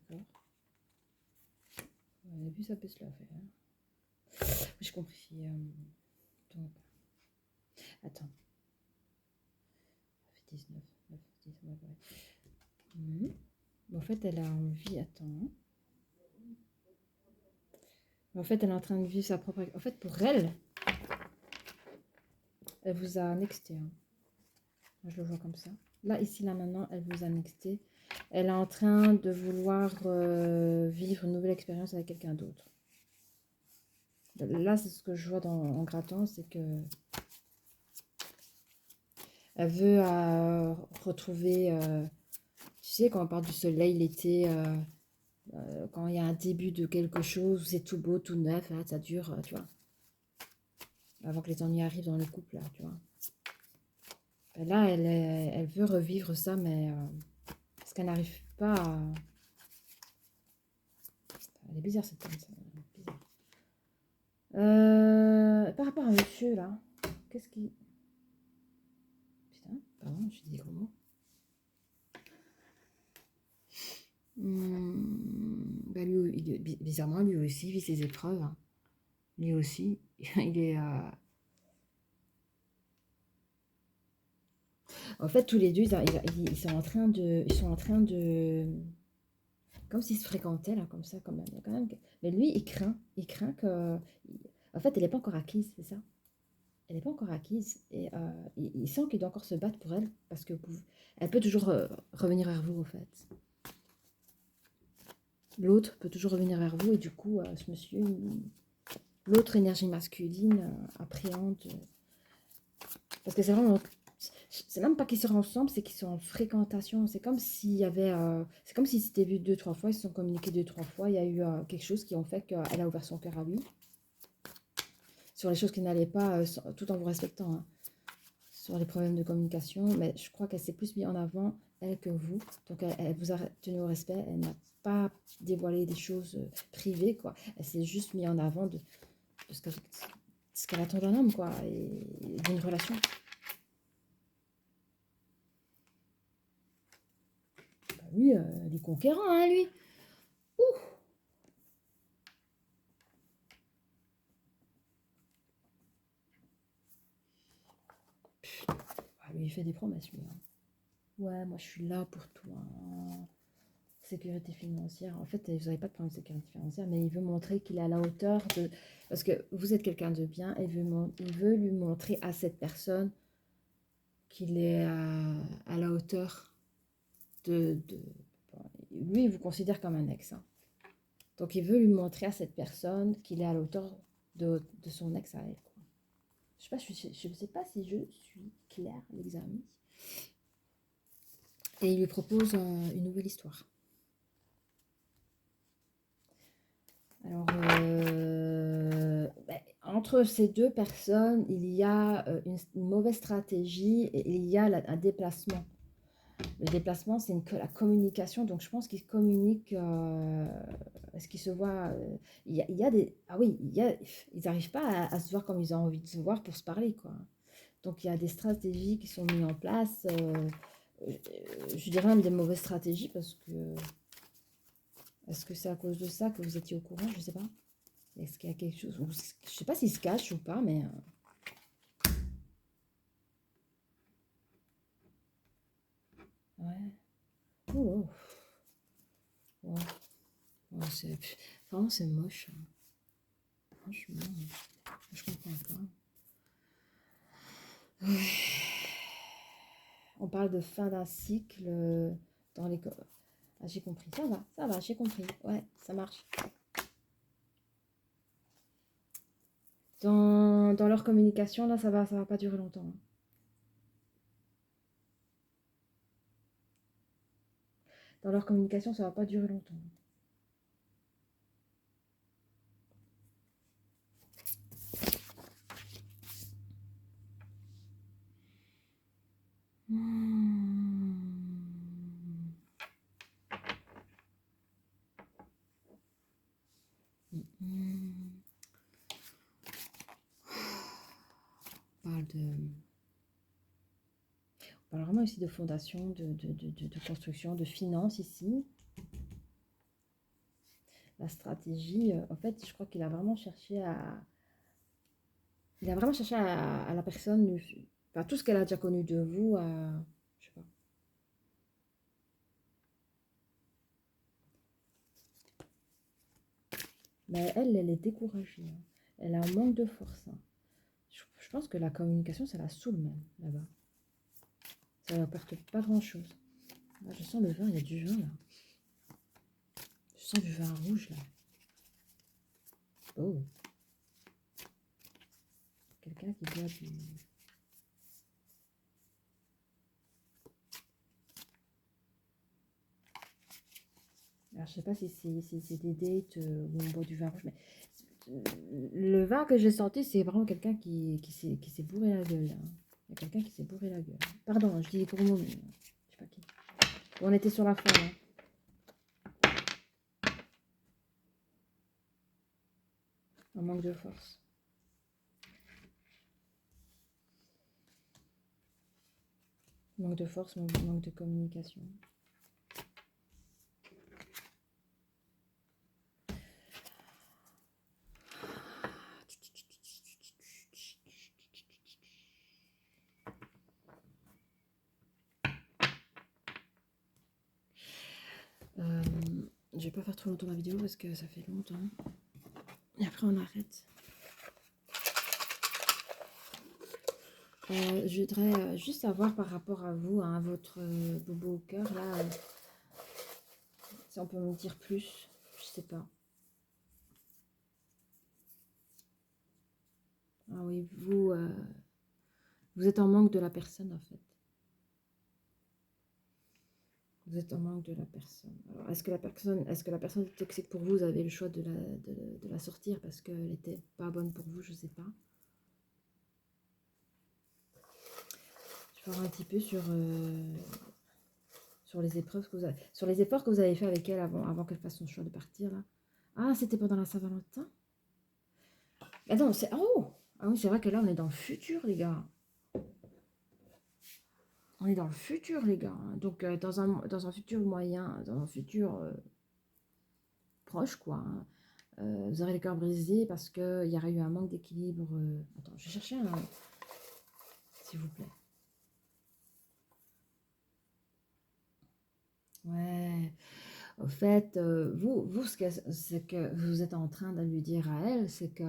D'accord. Au début, ça peut se la faire. J'ai compris. Donc, attends. 19, 9, 19, ouais. En fait, elle a envie. Attends. En fait, elle est en train de vivre sa propre. En fait, pour elle, elle vous a nexté. Hein. Je le vois comme ça. Là, ici, là, maintenant, elle vous a nexté. Elle est en train de vouloir vivre une nouvelle expérience avec quelqu'un d'autre. Là, c'est ce que je vois en grattant, c'est que elle veut retrouver, tu sais, quand on parle du soleil l'été, quand il y a un début de quelque chose, c'est tout beau, tout neuf, là, ça dure, tu vois, avant que les ennuis arrivent dans le couple, là, tu vois. Et là, elle veut revivre ça, mais parce qu'elle n'arrive pas à... Elle est bizarre, cette femme, ça. Bizarre. Par rapport à monsieur, là, qu'est-ce qui... Putain, pardon, je dis des gros mots. Bah lui, bizarrement, lui aussi vit ses épreuves. Hein. Lui aussi, il est... En fait, tous les deux, ils sont en train de... Ils sont en train de... Comme s'ils se fréquentaient, là, comme ça, quand même. Quand même... Mais lui, il craint. Il craint que... En fait, elle n'est pas encore acquise, c'est ça. Elle n'est pas encore acquise. Et il sent qu'il doit encore se battre pour elle. Parce que elle peut toujours revenir vers vous, en fait. L'autre peut toujours revenir vers vous. Et du coup, ce monsieur... L'autre énergie masculine appréhende... Parce que c'est vraiment... C'est même pas qu'ils seraient ensemble, c'est qu'ils sont en fréquentation. C'est comme s'il y avait... c'est comme s'ils s'étaient vus 2-3 fois, ils se sont communiqués 2-3 fois. Il y a eu quelque chose qui ont fait qu'elle a ouvert son cœur à lui. Sur les choses qui n'allaient pas, tout en vous respectant. Hein. Sur les problèmes de communication. Mais je crois qu'elle s'est plus mise en avant, elle, que vous. Donc elle vous a tenu au respect. Elle n'a pas dévoilé des choses privées, quoi. Elle s'est juste mise en avant de ce qu'elle attend d'un homme, quoi. Et d'une relation. Lui, il est conquérant, hein, lui. Ouh. Ah, lui, il fait des promesses, lui. Hein. Ouais, moi, je suis là pour toi. Hein. Sécurité financière. En fait, vous n'avez pas de problème de sécurité financière, mais il veut montrer qu'il est à la hauteur de... Parce que vous êtes quelqu'un de bien, et il veut lui montrer à cette personne qu'il est à la hauteur de... Lui, il vous considère comme un ex. Hein. Donc, il veut lui montrer à cette personne qu'il est à la hauteur de son ex à elle. Quoi. Je ne sais pas si je suis claire, les amis. Et il lui propose une nouvelle histoire. Alors, entre ces deux personnes, il y a une mauvaise stratégie et il y a un déplacement. Le déplacement, c'est la communication. Donc, je pense qu'ils communiquent. Est-ce qu'ils se voient il y a des... Ah oui, ils n'arrivent pas à se voir comme ils ont envie de se voir pour se parler, quoi. Donc, il y a des stratégies qui sont mises en place. Je dirais même des mauvaises stratégies parce que... Est-ce que c'est à cause de ça que vous étiez au courant? Je ne sais pas. Est-ce qu'il y a quelque chose... Je ne sais pas s'il se cache ou pas, mais... Ouais. Oh, oh. Oh, vraiment, c'est moche. Hein. Franchement, je comprends pas. Ouais. On parle de fin d'un cycle dans les... Ah, j'ai compris. Ça va, j'ai compris. Ouais, ça marche. Dans leur communication, là, ça va pas durer longtemps. Hein. Dans leur communication, ça va pas durer longtemps. vraiment ici de fondation, de construction, de finances ici. La stratégie, en fait, je crois qu'il a vraiment cherché à... Il a vraiment cherché à la personne, enfin, tout ce qu'elle a déjà connu de vous, je sais pas. Mais elle est découragée, hein. Elle a un manque de force, hein. Je pense que la communication, ça la saoule même, là-bas. Ça ne apporte pas grand-chose. Là, je sens le vin, il y a du vin, là. Je sens du vin rouge, là. Oh. Quelqu'un qui boit du... Alors, je sais pas si c'est des dates où on boit du vin rouge, mais le vin que j'ai senti, c'est vraiment quelqu'un qui s'est bourré la gueule, là. Il y a quelqu'un qui s'est bourré la gueule. Pardon, je dis les gros mots, mais je sais pas qui. On était sur la fin, hein. Un manque de force. Manque de force, manque de communication. Je vais pas faire trop longtemps la vidéo parce que ça fait longtemps. Et après on arrête. Je voudrais juste savoir par rapport à vous, hein, à votre bobo au cœur, là, si on peut me dire plus, je sais pas. Ah oui, vous êtes en manque de la personne en fait. Vous êtes en manque de la personne. Alors, est-ce que la personne est toxique pour vous? Vous avez le choix de la sortir parce qu'elle n'était pas bonne pour vous, je sais pas. Je vais voir un petit peu sur les épreuves que vous avez, sur les efforts que vous avez fait avec elle avant qu'elle fasse son choix de partir là. Ah, c'était pendant la Saint-Valentin? Ah non, c'est... Oh! Ah oui, c'est vrai que là, on est dans le futur, les gars. On est dans le futur, les gars. Donc, dans un futur moyen, dans un futur proche, quoi, hein. Vous aurez le cœur brisé parce qu'il y aurait eu un manque d'équilibre. Attends, je vais chercher un... S'il vous plaît. Ouais. Au fait, vous ce que vous êtes en train de lui dire à elle, c'est que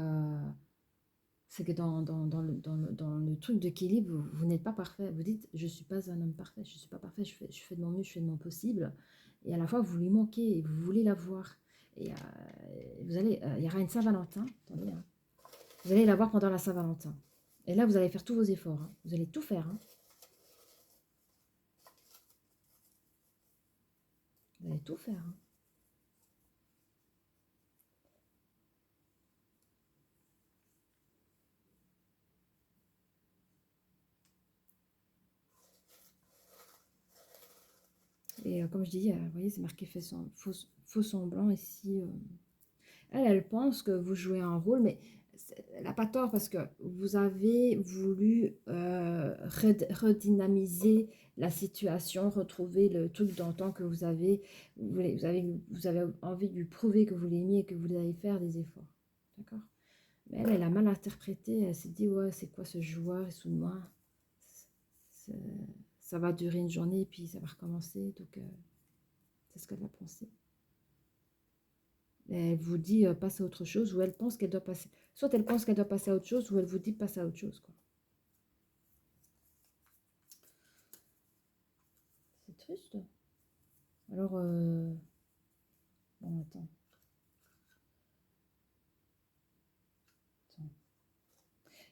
dans le truc d'équilibre, vous n'êtes pas parfait. Vous dites, je ne suis pas un homme parfait, je ne suis pas parfait, je fais de mon mieux, je fais de mon possible. Et à la fois, vous lui manquez et vous voulez la voir. Et vous allez, il y aura une Saint-Valentin, attendez, hein. Vous allez la voir pendant la Saint-Valentin. Et là, vous allez faire tous vos efforts, hein. Vous allez tout faire, hein. Vous allez tout faire, hein. Et comme je dis, vous voyez, c'est marqué faux semblant ici. Elle pense que vous jouez un rôle, mais elle n'a pas tort parce que vous avez voulu redynamiser la situation, retrouver le truc d'antan que vous avez envie de lui prouver que vous l'aimiez et que vous allez faire des efforts. D'accord? Mais elle a mal interprété. Elle s'est dit, ouais, c'est quoi ce joueur sous moi? Ça va durer une journée et puis ça va recommencer. Donc, c'est ce qu'elle a pensé. Elle vous dit passe à autre chose, ou elle pense qu'elle doit passer. Soit elle pense qu'elle doit passer à autre chose, ou elle vous dit passe à autre chose, quoi. C'est triste. Alors, bon, attends.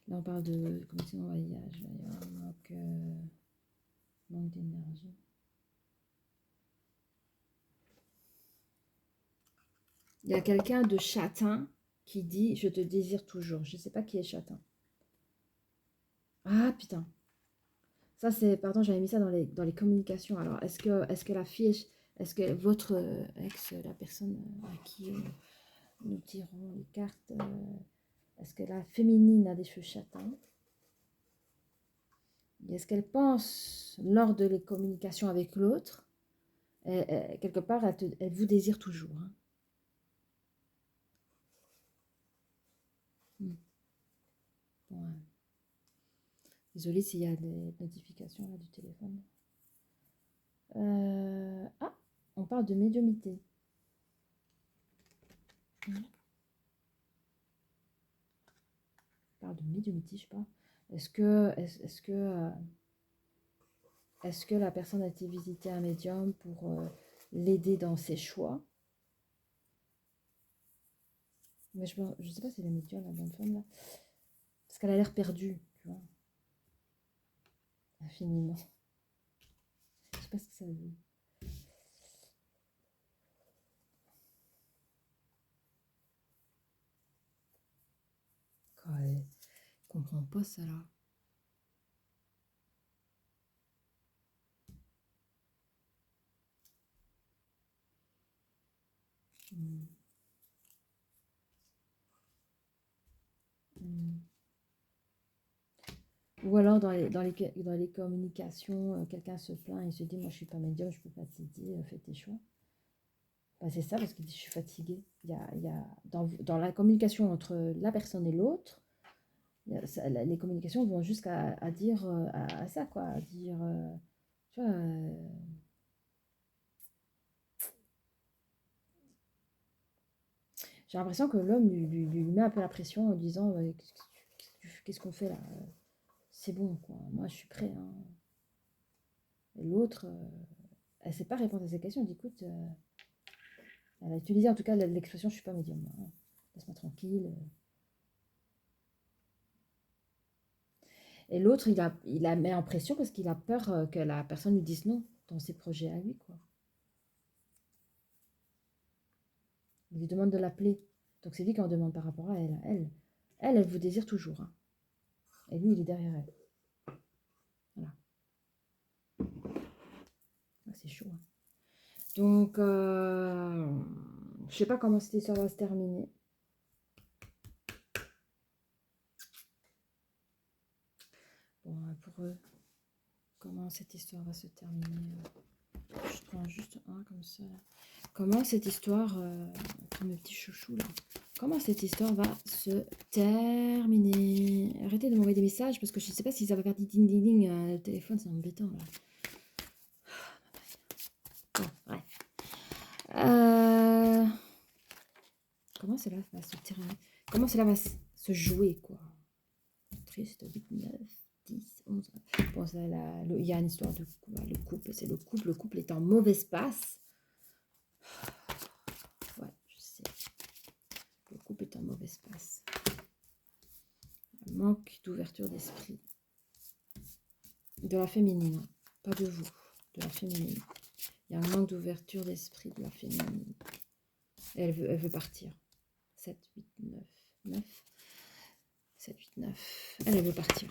Là, on parle de commission voyage. Manque d'énergie. Il y a quelqu'un de châtain qui dit je te désire toujours. Je ne sais pas qui est châtain. Ah, putain. Ça, c'est, pardon, j'avais mis ça dans les communications. Alors, est-ce que la fille, est-ce que votre ex, la personne à qui nous tirons les cartes, est-ce que la féminine a des cheveux châtains? Et ce qu'elle pense lors de les communications avec l'autre, quelque part, elle vous désire toujours. Hein. Ouais. Désolée s'il y a des notifications là, du téléphone. Ah, on parle de médiumnité. On parle de médiumnité, je sais pas. Est-ce que la personne a été visiter un médium pour l'aider dans ses choix? Mais je sais pas si elle est médium, la bonne femme là. Parce qu'elle a l'air perdue, tu vois. Infiniment. Je sais pas ce que ça veut dire. Quand elle comprend pas ça là. Hmm. Hmm. Ou alors dans les communications, quelqu'un se plaint et se dit moi je suis pas médium, je peux pas t'aider, fais tes choix. Bah, c'est ça parce qu'il dit je suis fatiguée. Il y a dans la communication entre la personne et l'autre, les communications vont jusqu'à à dire à ça quoi, à dire tu vois, j'ai l'impression que l'homme lui met un peu la pression en disant qu'est-ce qu'on fait là? C'est bon quoi, moi je suis prêt. Hein. Et l'autre, elle ne sait pas répondre à ces questions. Elle dit écoute, elle a utilisé en tout cas l'expression je suis pas médium. Hein. Laisse-moi tranquille. Et l'autre, il la met en pression parce qu'il a peur que la personne lui dise non dans ses projets à lui. Quoi. Il lui demande de l'appeler. Donc c'est lui qui en demande par rapport à elle. Elle vous désire toujours. Hein. Et lui, il est derrière elle. Voilà. Ah, c'est chaud. Hein. Donc, je sais pas comment cette histoire va se terminer. Bon, pour eux, comment cette histoire va se terminer. Je prends juste un comme ça. Comment cette histoire, pour mes petits chouchous là, comment cette histoire va se terminer? Arrêtez de m'envoyer des messages parce que je ne sais pas si ça va faire ding ding ding ding. Le téléphone, c'est embêtant là. Bon, bref. Comment cela va se terminer? Comment cela va se jouer quoi? Triste, 8, 9, 10, 11. Bon, ça, il y a une histoire de le couple, c'est le couple. Le couple est en mauvaise passe. Ouais, je sais. Le couple est en mauvaise passe. Un manque d'ouverture d'esprit. De la féminine, pas de vous, de la féminine. Il y a un manque d'ouverture d'esprit de la féminine. Et elle veut partir. 7, 8, 9, 9. 7, 8, 9. Elle veut partir.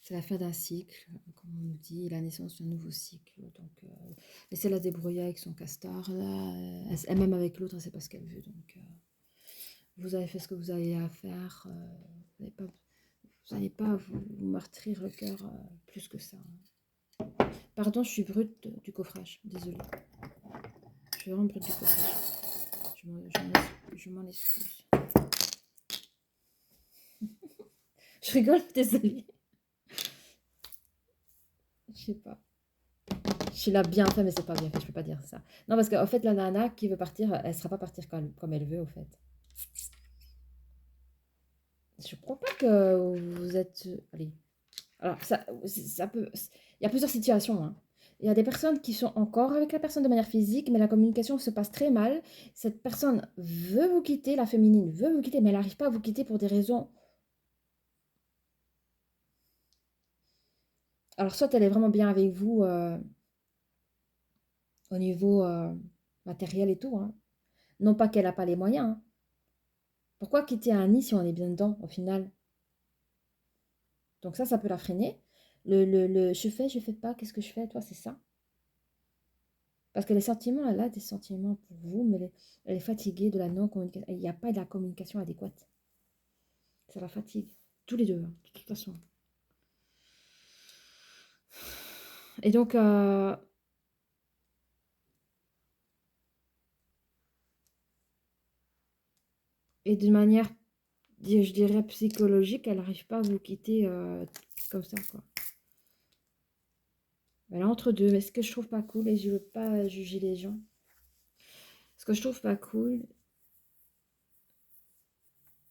C'est la fin d'un cycle, comme on nous dit, la naissance d'un nouveau cycle. Donc, laissez-la débrouiller avec son castor. Là. Elle-même avec l'autre, elle ne sait pas ce qu'elle veut. Donc, vous avez fait ce que vous avez à faire. Vous n'allez pas vous meurtrir le cœur plus que ça. Pardon, je suis brute du coffrage. Désolée. Je suis vraiment brute du coffrage. Je m'en excuse. Je rigole, désolée. Je sais pas. Je suis là bien fait, mais c'est pas bien fait, je peux pas dire ça. Non, parce qu'en fait, la nana qui veut partir, elle sera pas partir comme elle veut, au fait. Je crois pas que vous êtes... Allez. Alors, ça peut... Il y a plusieurs situations, hein. Il y a des personnes qui sont encore avec la personne de manière physique, mais la communication se passe très mal. Cette personne veut vous quitter, la féminine veut vous quitter, mais elle n'arrive pas à vous quitter pour des raisons... Alors, soit elle est vraiment bien avec vous au niveau matériel et tout, hein. Non pas qu'elle n'a pas les moyens, hein. Pourquoi quitter un nid si on est bien dedans, au final? Donc ça peut la freiner. Je fais pas, qu'est-ce que je fais, toi, c'est ça. Parce que les sentiments, elle a des sentiments pour vous, mais elle est fatiguée de la non-communication. Il n'y a pas de la communication adéquate. Ça la fatigue. Tous les deux, hein, de toute façon. Et donc, et d'une manière, je dirais, psychologique, elle n'arrive pas à vous quitter comme ça, quoi. Elle est entre deux. Mais ce que je trouve pas cool, et je veux pas juger les gens, ce que je trouve pas cool,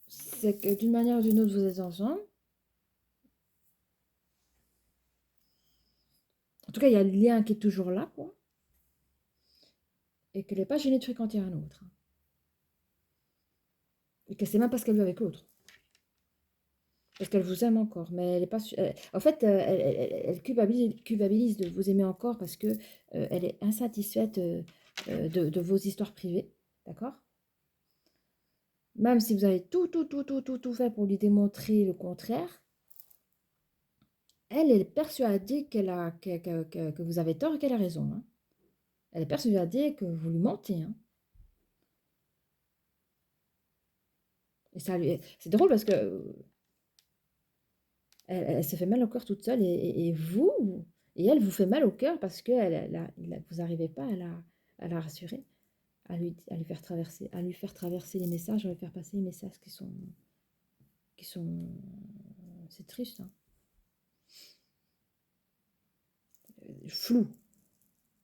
c'est que d'une manière ou d'une autre, vous êtes ensemble. En tout cas, il y a le lien qui est toujours là, quoi. Et qu'elle n'est pas gênée de fréquenter un autre. Et que c'est même parce qu'elle veut avec l'autre. Parce qu'elle vous aime encore. Mais elle est pas. En fait, elle culpabilise de vous aimer encore parce que elle est insatisfaite de vos histoires privées. D'accord? Même si vous avez tout fait pour lui démontrer le contraire, elle est persuadée que vous avez tort et qu'elle a raison. Hein. Elle est persuadée que vous lui mentez. Hein. Et ça c'est drôle parce que elle se fait mal au cœur toute seule et vous, et elle vous fait mal au cœur parce que vous n'arrivez pas à la rassurer, à lui faire traverser les messages, à lui faire passer les messages qui sont, c'est triste, hein. Flou,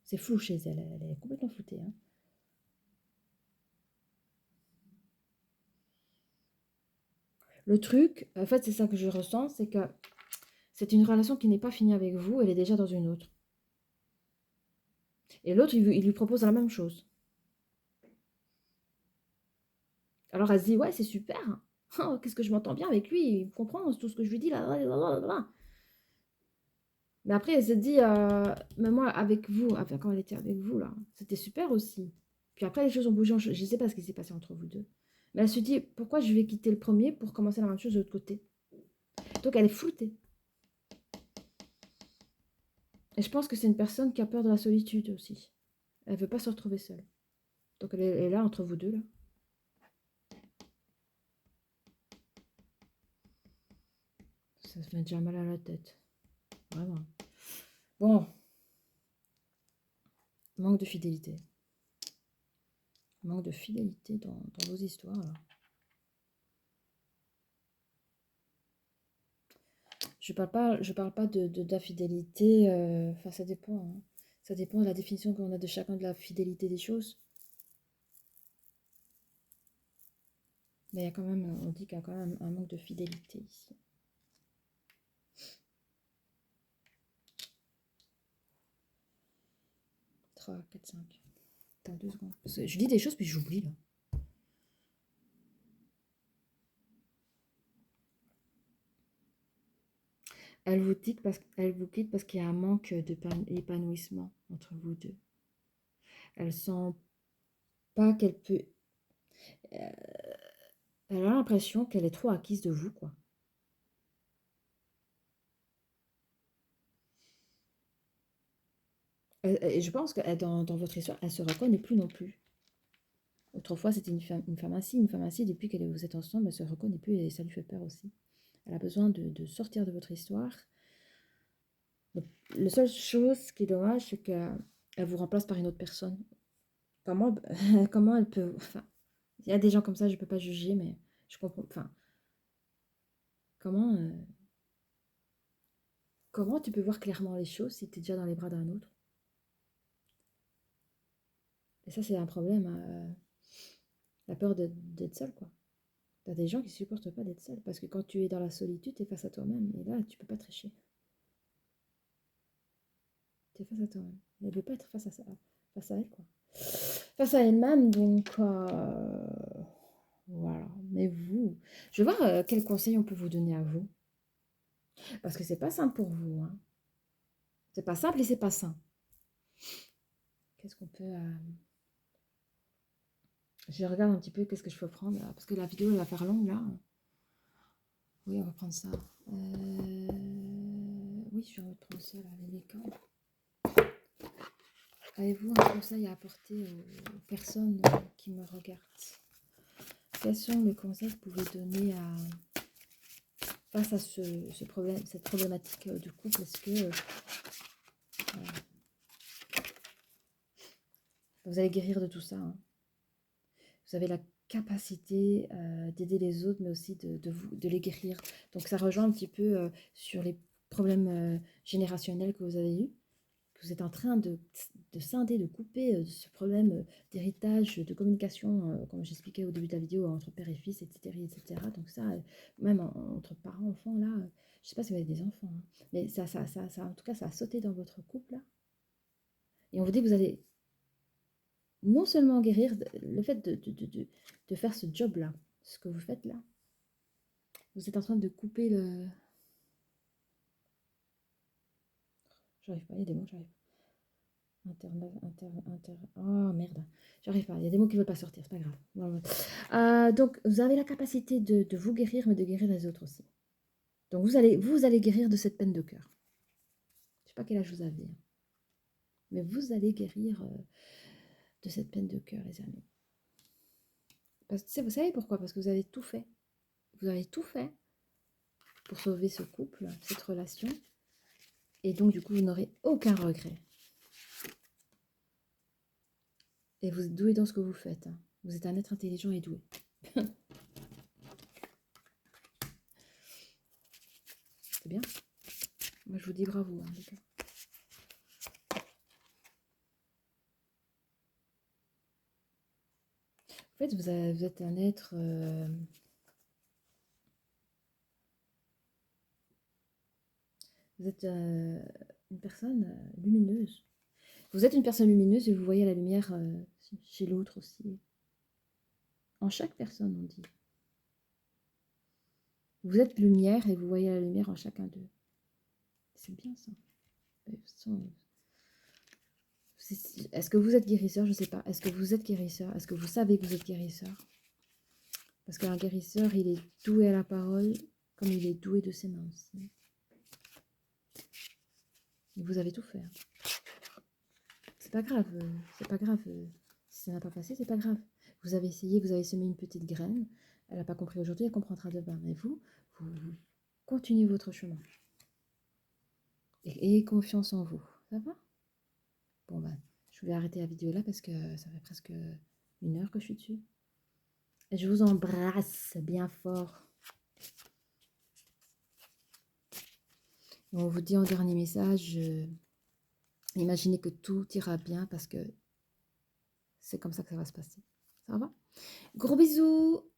c'est flou chez elle, elle est complètement floutée, hein. Le truc, en fait, c'est ça que je ressens, c'est que c'est une relation qui n'est pas finie avec vous, elle est déjà dans une autre. Et l'autre, il lui propose la même chose. Alors elle se dit, ouais, c'est super. Oh, qu'est-ce que je m'entends bien avec lui, il comprend tout ce que je lui dis là, là, là, là, là. Mais après, elle se dit, mais moi, avec vous, enfin, quand elle était avec vous, là, c'était super aussi. Puis après, les choses ont bougé, je ne sais pas ce qui s'est passé entre vous deux. Mais elle se dit, pourquoi je vais quitter le premier pour commencer la même chose de l'autre côté? Donc elle est floutée. Et je pense que c'est une personne qui a peur de la solitude aussi. Elle ne veut pas se retrouver seule. Donc elle est là, entre vous deux, là. Ça se fait déjà mal à la tête. Vraiment. Bon. Manque de fidélité. Manque de fidélité dans vos histoires, là. Je parle pas de la fidélité. Enfin, ça dépend. Hein. Ça dépend de la définition qu'on a de chacun de la fidélité des choses. Mais il y a quand même, on dit qu'il y a quand même un manque de fidélité ici. 3, 4, 5. Attends 2 secondes. Parce que je lis des choses puis j'oublie là. Elle vous quitte parce qu'il y a un manque d'épanouissement entre vous deux. Elle sent pas qu'elle peut. euh, Elle a l'impression qu'elle est trop acquise de vous, quoi. Et je pense que dans votre histoire, elle se reconnaît plus non plus. Autrefois, c'était une femme ainsi, depuis que vous êtes ensemble, elle se reconnaît plus et ça lui fait peur aussi. Elle a besoin de sortir de votre histoire. Donc, la seule chose qui est dommage, c'est qu'elle vous remplace par une autre personne. Comment, comment elle peut... Enfin, il y a des gens comme ça, je ne peux pas juger, mais je comprends... Enfin, comment, comment tu peux voir clairement les choses si tu es déjà dans les bras d'un autre? Et ça, c'est un problème, la peur d'être seul, quoi. T'as des gens qui supportent pas d'être seul, parce que quand tu es dans la solitude, tu es face à toi-même, et là, tu peux pas tricher. Tu es face à toi-même. Elle ne veut pas être face à ça, face à elle, quoi. Face à elle-même, donc voilà. Mais vous, je vais voir quels conseils on peut vous donner à vous. Parce que c'est pas simple pour vous. Hein. C'est pas simple et c'est pas sain. Qu'est-ce qu'on peut. Je regarde un petit peu qu'est-ce que je peux prendre. Là, parce que la vidéo elle va faire longue là. Oui, on va prendre ça. Oui, je vais reprendre ça là, les camps. Avez-vous un conseil à apporter aux personnes qui me regardent? Quels sont les conseils que vous pouvez donner face à ce problème, cette problématique du couple. Est-ce que vous allez guérir de tout ça, hein. Vous avez la capacité d'aider les autres, mais aussi de les guérir. Donc ça rejoint un petit peu sur les problèmes générationnels que vous avez eus, que vous êtes en train de scinder, de couper ce problème d'héritage, de communication, comme j'expliquais au début de la vidéo, entre père et fils, etc. etc. Donc ça, même entre parents, enfants, là, je ne sais pas si vous avez des enfants, hein, mais ça, en tout cas, ça a sauté dans votre couple, là. Et on vous dit que vous allez non seulement guérir, le fait de faire ce job-là, ce que vous faites là, vous êtes en train de couper le... J'arrive pas, il y a des mots, j'arrive pas. Oh merde, j'arrive pas, il y a des mots qui ne veulent pas sortir, c'est pas grave. Voilà. Donc vous avez la capacité de vous guérir, mais de guérir les autres aussi. Donc vous allez guérir de cette peine de cœur. Je sais pas quel âge vous avez, hein, mais vous allez guérir de cette peine de cœur, les amis. Parce que vous savez pourquoi? Parce que vous avez tout fait. Vous avez tout fait pour sauver ce couple, cette relation. Et donc, du coup, vous n'aurez aucun regret. Et vous êtes doué dans ce que vous faites, hein. Vous êtes un être intelligent et doué. C'est bien. Moi, je vous dis bravo, hein, les gars. En fait, vous êtes un être... vous êtes une personne lumineuse. Vous êtes une personne lumineuse et vous voyez la lumière chez l'autre aussi. En chaque personne, on dit. Vous êtes lumière et vous voyez la lumière en chacun d'eux. C'est bien ça. Est-ce que vous êtes guérisseur? Je ne sais pas. Est-ce que vous êtes guérisseur? Est-ce que vous savez que vous êtes guérisseur? Parce qu'un guérisseur, il est doué à la parole, comme il est doué de ses mains aussi. Et vous avez tout fait. C'est pas grave. C'est pas grave. Si ça n'a pas passé, c'est pas grave. Vous avez essayé, vous avez semé une petite graine. Elle n'a pas compris aujourd'hui, elle comprendra demain. Mais vous continuez votre chemin. Et ayez confiance en vous. Ça va? Bon, ben, je vais arrêter la vidéo là parce que ça fait presque 1 heure que je suis dessus. Et je vous embrasse bien fort. On vous dit en dernier message, imaginez que tout ira bien parce que c'est comme ça que ça va se passer. Ça va? Gros bisous!